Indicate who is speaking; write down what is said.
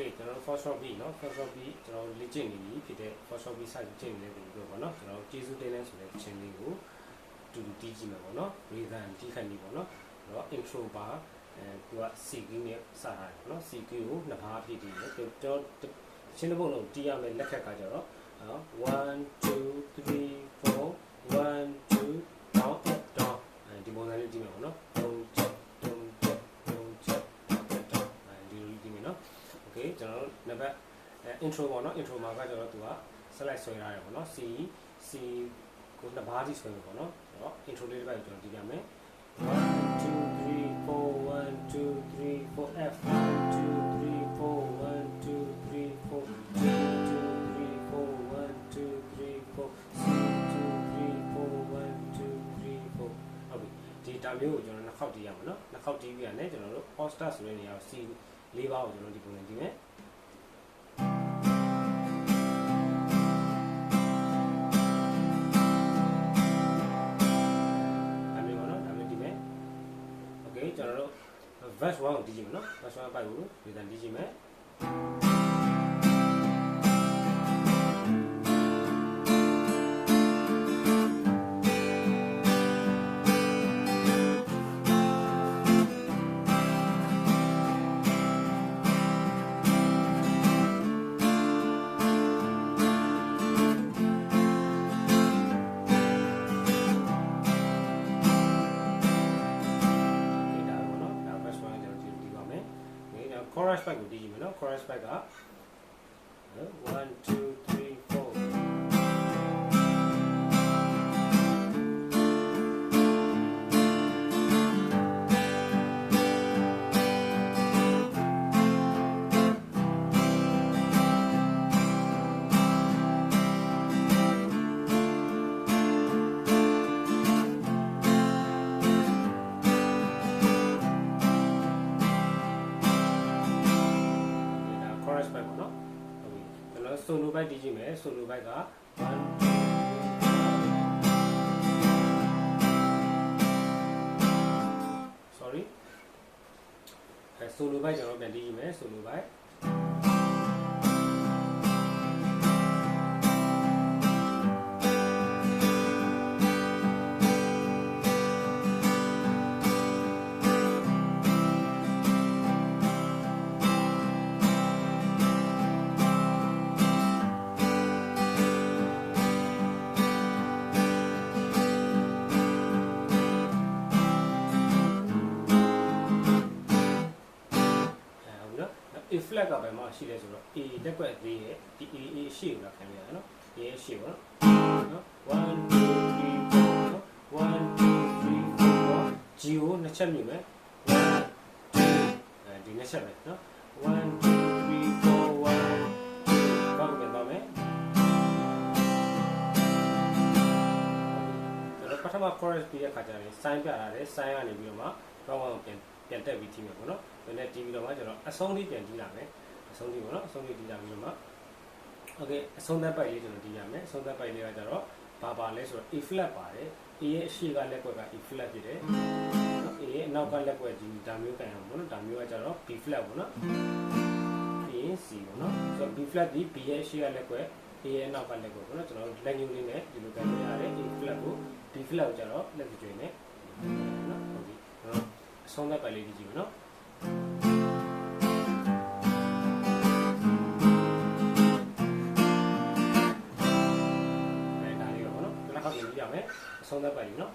Speaker 1: Okay ကျွန်တော် first shot B เนาะ first shot B ကျွန်တော်လေ့ကျင့်နေပြီဖြစ်တဲ့ first shot B စတင်ကျင့်နေတယ်လို့ပြောပါเนาะကျွန်တော်ကျေးဇူးတင်တဲ့ဆိုတဲ့ချင်းလေးကိုတူတူတီးကြည့်မယ်ပေါ့เนาะ rhythm တီးခိုင်းပြီပေါ့เนาะအဲ့တော့ intro ပါသူက C key နဲ့စတာပေါ့เนาะ C key ကိုနှစ်ဘားပြည့်တည်တယ်ကျွန်တော်ချင်းတစ်ပုတ်လုံးတီးရမယ်လက်ခက်ကကြတော့1 2 3 4 1 2 down up down ဒီပုံစံလေးတီးမယ်ပေါ့เนาะOkay ကျွန်တော်နံပါတ် intro ပေါ့နော် intro မှာကကျွန်တော်သူက slide ဆွဲထားတယ်ပေါ့နော် C ကိုနှစ်ဘားထိဆွဲမယ်ပေါ့နော်အဲ့တော့ intro လေးတစ်ပတ်ကျွန်တော်ဒီပြမယ်1 2 3 4 1 2 3 4 F 1 2 3 4 1 2 3 4 2 2 3 4 1 2 3 4 C 2 3 4 1 2 3 4ဟုတ်ပြီဒီတာမျိုးကိုကျွန်တော်နှစ်ခေါက်တီးရမှာနော်နှစ်ခေါက်တီးပြီးရတယ်ကျွန်တော်တို့ all star ဆိုတဲ့နေရာကို C ၄ပါးကိုကျွန်တော်ဒီပုံစံကြည့်မယ်အဲ့ဒီပေါ့နော်ဒါမျိုးဒီမယ် Okay ကျွန်တော်တို့ verse 1ကိုဒီကြည့်မယ်နော် verse 1ပိုက်ကိုဒီတန်ဒီကြည့်မယ်chorus back ကိုတီးကြည့်မယ်နော် chorus back က1 2 3 4solo back တီးကြည့်မယ် solo back က1 sorry solo back ကျွန်တော်ပြန်တီးကြည့်မယ် solo back A flat ကပဲမှာရှိတယ်ဆိုတော့ A တက်ကွက်သေးရဲ့ဒီ A ရှေ့ကိုလာခံရတာနော် A ရဲ့ရှေ့ပေါ့နော်1 2 3 4နော်1 2 3 4 G ကိုနှစ်ချက်မြည်မယ်1 2ဒီနှစ်ချက်ပဲနော်1 2 3 4 1ကောက်ပြန်ပါမယ်ပထမ chorus ပြီးတဲ့ခါကျရင် sign ပြထားတယ် sign ကနေပြီးတော့မှကောင်းကောင်းပြန်တက်ပြီးတီးမယ်ပေါ့နော်ဒီနေ့တီးပြီးတော့မှကျွန်တော်အဆုံးလေးပြန်တီးလာမယ်အဆုံးလေးပေါ့နော်အဆုံးလေးတီးလာပြီးတော့မှ Okay အဆုံးသက်ပိုက်လေးကျွန်တော်တီးရမယ်အဆုံးသက်ပိုက်လေးကကျတော့ဘာလဲဆိုတော့ A flat ပါတယ် A ရဲ့အရှိကလက်ကွက်က A flat ဖြစ်တယ် A ရဲ့အနောက်ကလက်ကွက်ဒီဒါမျိုးကန်အောင်ပေါ့နော်ဒါမျိုးကကျတော့ B flat ပေါ့နော်ပြီးရင် C ပေါ့နော်ဆိုတော့ B flat ဒီ B ရဲ့အရှိကလက်ကွက် A ရဲ့အနောက်ကလက်ကွက်ပေါ့နော်ကျွန်တော်လက်ညှိုးလေးနဲ့ဒီလိုကန်လို့ရတယ် A flat ကို B flat ကိုကျတော့လက်ကြွေနဲ့နော်ဟုတ်ပြီအဆုံးသက်ပိုက်လေးကြည့်မယ်နော်ဆုံးသက်ပိုက်ပြီနော်